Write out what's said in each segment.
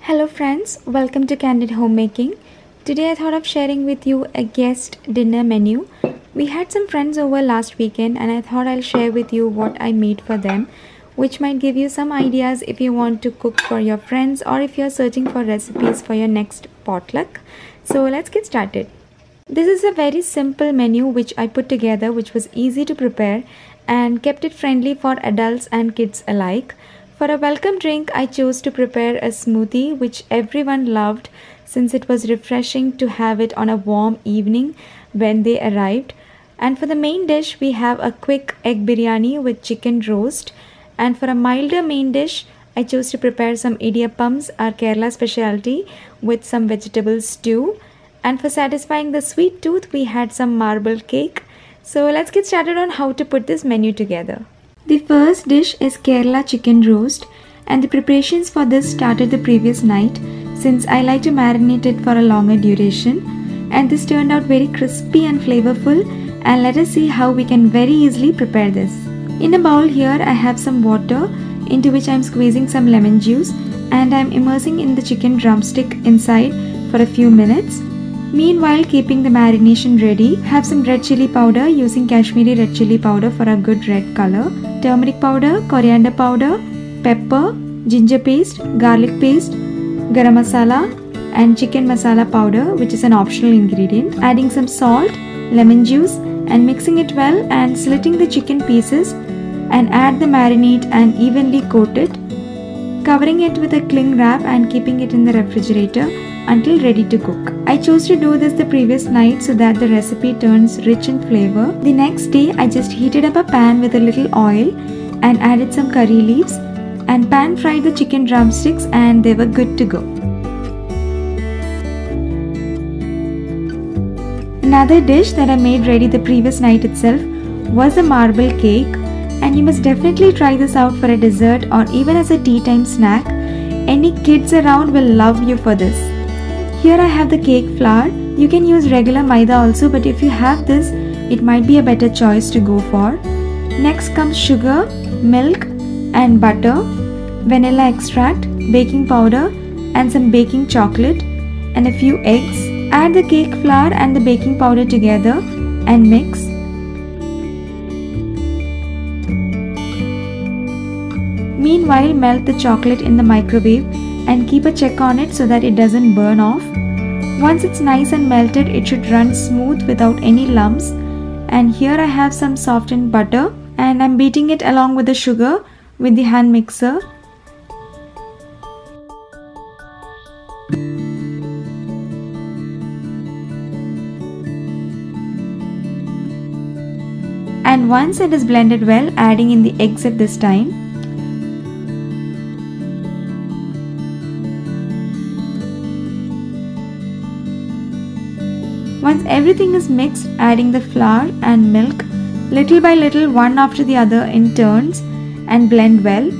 Hello friends, welcome to Candid Homemaking. Today I thought of sharing with you a guest dinner menu. We had some friends over last weekend and I thought I'll share with you what I made for them, which might give you some ideas if you want to cook for your friends or if you're searching for recipes for your next potluck. So let's get started. This is a very simple menu which I put together, which was easy to prepare and kept it friendly for adults and kids alike. For a welcome drink, I chose to prepare a smoothie which everyone loved since it was refreshing to have it on a warm evening when they arrived. And for the main dish, we have a quick egg biryani with chicken roast. And for a milder main dish, I chose to prepare some Idiappams, our Kerala specialty, with some vegetable stew. And for satisfying the sweet tooth, we had some marble cake. So let's get started on how to put this menu together. The first dish is Kerala chicken roast, and the preparations for this started the previous night since I like to marinate it for a longer duration, and this turned out very crispy and flavorful. And let us see how we can very easily prepare this. In a bowl here I have some water into which I am squeezing some lemon juice and I am immersing in the chicken drumstick inside for a few minutes. Meanwhile, keeping the marination ready, have some red chilli powder using Kashmiri red chilli powder for a good red color, turmeric powder, coriander powder, pepper, ginger paste, garlic paste, garam masala and chicken masala powder, which is an optional ingredient, adding some salt, lemon juice and mixing it well and slitting the chicken pieces and add the marinade and evenly coat it, covering it with a cling wrap and keeping it in the refrigerator until ready to cook. I chose to do this the previous night so that the recipe turns rich in flavor. The next day I just heated up a pan with a little oil and added some curry leaves and pan fried the chicken drumsticks and they were good to go. Another dish that I made ready the previous night itself was a marble cake, and you must definitely try this out for a dessert or even as a tea time snack. Any kids around will love you for this. Here I have the cake flour. You can use regular maida also, but if you have this, it might be a better choice to go for. Next comes sugar, milk and butter, vanilla extract, baking powder and some baking chocolate and a few eggs. Add the cake flour and the baking powder together and mix. Meanwhile, melt the chocolate in the microwave and keep a check on it so that it doesn't burn off. Once it's nice and melted, it should run smooth without any lumps. And here I have some softened butter and I'm beating it along with the sugar with the hand mixer. And once it is blended well, adding in the eggs at this time. Once everything is mixed, adding the flour and milk little by little, one after the other in turns, and blend well.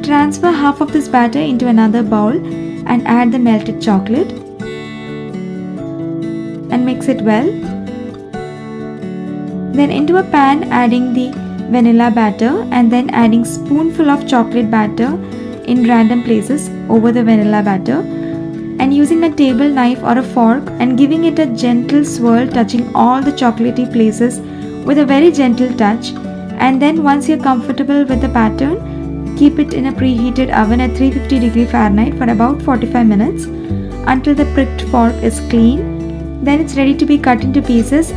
Transfer half of this batter into another bowl and add the melted chocolate and mix it well. Then into a pan adding the vanilla batter and then adding spoonful of chocolate batter in random places over the vanilla batter and using a table knife or a fork and giving it a gentle swirl, touching all the chocolatey places with a very gentle touch. And then once you're comfortable with the pattern, keep it in a preheated oven at 350°F for about 45 minutes until the pricked fork is clean. Then it's ready to be cut into pieces.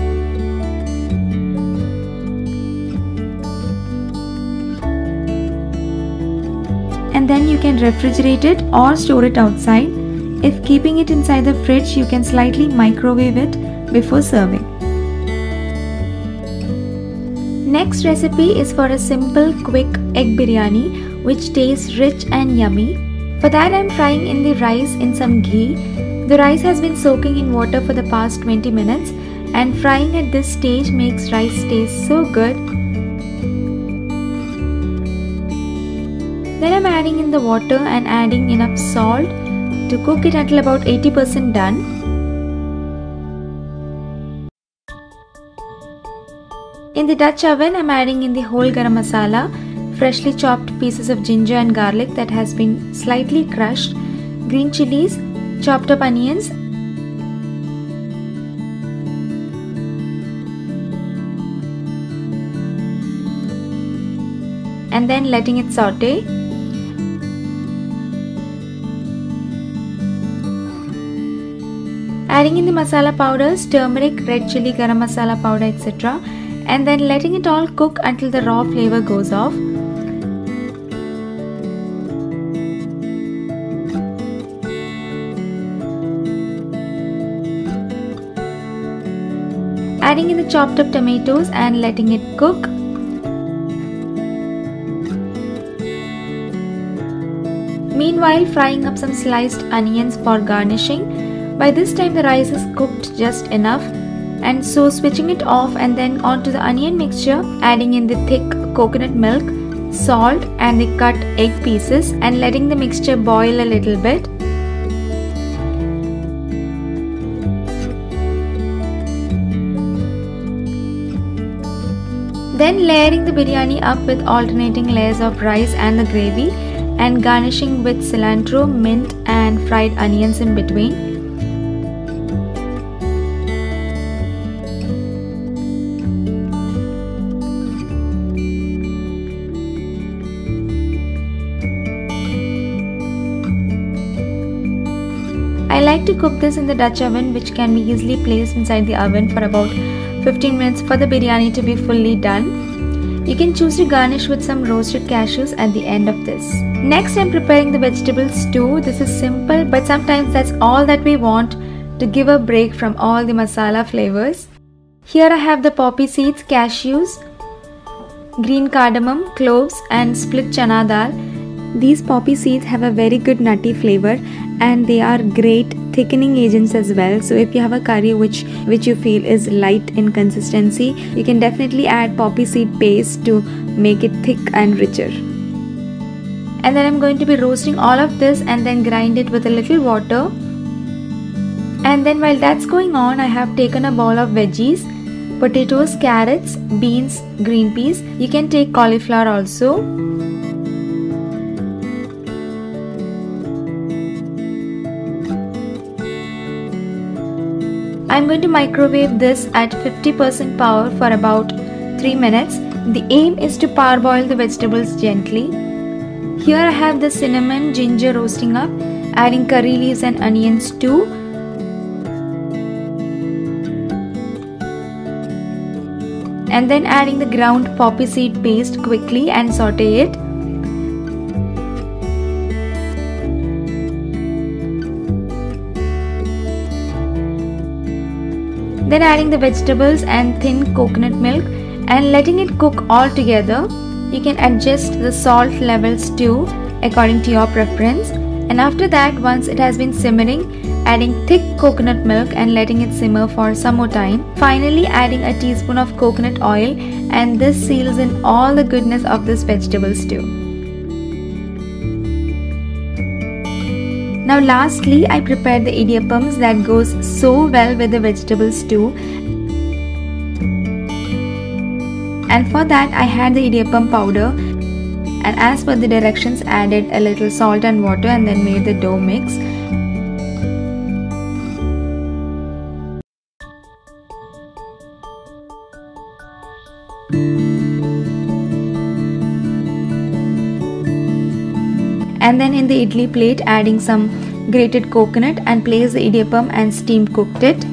And then you can refrigerate it or store it outside. If keeping it inside the fridge, you can slightly microwave it before serving. Next recipe is for a simple quick egg biryani which tastes rich and yummy. For that I am frying in the rice in some ghee. The rice has been soaking in water for the past 20 minutes and frying at this stage makes rice taste so good. Then I am adding in the water and adding enough salt to cook it until about 80% done. In the Dutch oven, I'm adding in the whole garam masala, freshly chopped pieces of ginger and garlic that has been slightly crushed, green chilies, chopped up onions, and then letting it saute. Adding in the masala powders, turmeric, red chilli, garam masala powder, etc. and then letting it all cook until the raw flavor goes off. Adding in the chopped up tomatoes and letting it cook. Meanwhile, frying up some sliced onions for garnishing. By this time the rice is cooked just enough, and so switching it off and then onto the onion mixture, adding in the thick coconut milk, salt and the cut egg pieces and letting the mixture boil a little bit. Then layering the biryani up with alternating layers of rice and the gravy, and garnishing with cilantro, mint and fried onions in between. I like to cook this in the Dutch oven, which can be easily placed inside the oven for about 15 minutes for the biryani to be fully done. You can choose to garnish with some roasted cashews at the end of this. Next, I'm preparing the vegetable stew. This is simple, but sometimes that's all that we want to give a break from all the masala flavors. Here I have the poppy seeds, cashews, green cardamom, cloves and split chana dal. These poppy seeds have a very good nutty flavor and they are great thickening agents as well. So if you have a curry which you feel is light in consistency, you can definitely add poppy seed paste to make it thick and richer. And then I'm going to be roasting all of this and then grind it with a little water. And then while that's going on, I have taken a bowl of veggies, potatoes, carrots, beans, green peas. You can take cauliflower also. I'm going to microwave this at 50% power for about 3 minutes. The aim is to parboil the vegetables gently. Here I have the cinnamon, ginger roasting up, adding curry leaves and onions too. And then adding the ground poppy seed paste quickly and saute it. Then adding the vegetables and thin coconut milk and letting it cook all together. You can adjust the salt levels too according to your preference. And after that, once it has been simmering, adding thick coconut milk and letting it simmer for some more time. Finally adding a teaspoon of coconut oil, and this seals in all the goodness of this vegetable stew. Now lastly, I prepared the idiappams that goes so well with the vegetable stew. And for that I had the idiappam powder, and as per the directions added a little salt and water and then made the dough mix. And then in the idli plate adding some grated coconut and placed the idiappam and steam cooked it.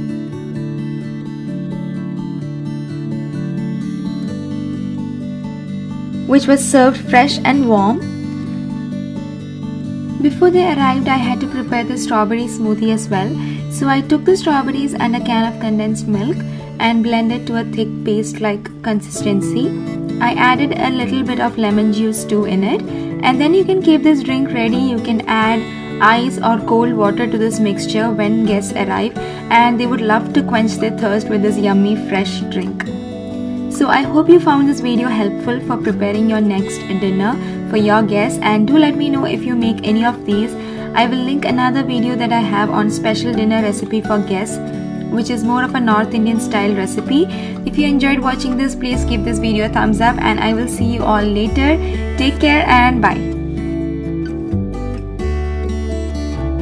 Which was served fresh and warm. Before they arrived, I had to prepare the strawberry smoothie as well. So I took the strawberries and a can of condensed milk and blended to a thick paste-like consistency. I added a little bit of lemon juice too in it. And then you can keep this drink ready. You can add ice or cold water to this mixture when guests arrive, and they would love to quench their thirst with this yummy fresh drink. So I hope you found this video helpful for preparing your next dinner for your guests, and do let me know if you make any of these. I will link another video that I have on special dinner recipe for guests which is more of a North Indian style recipe. If you enjoyed watching this, please give this video a thumbs up, and I will see you all later. Take care and bye.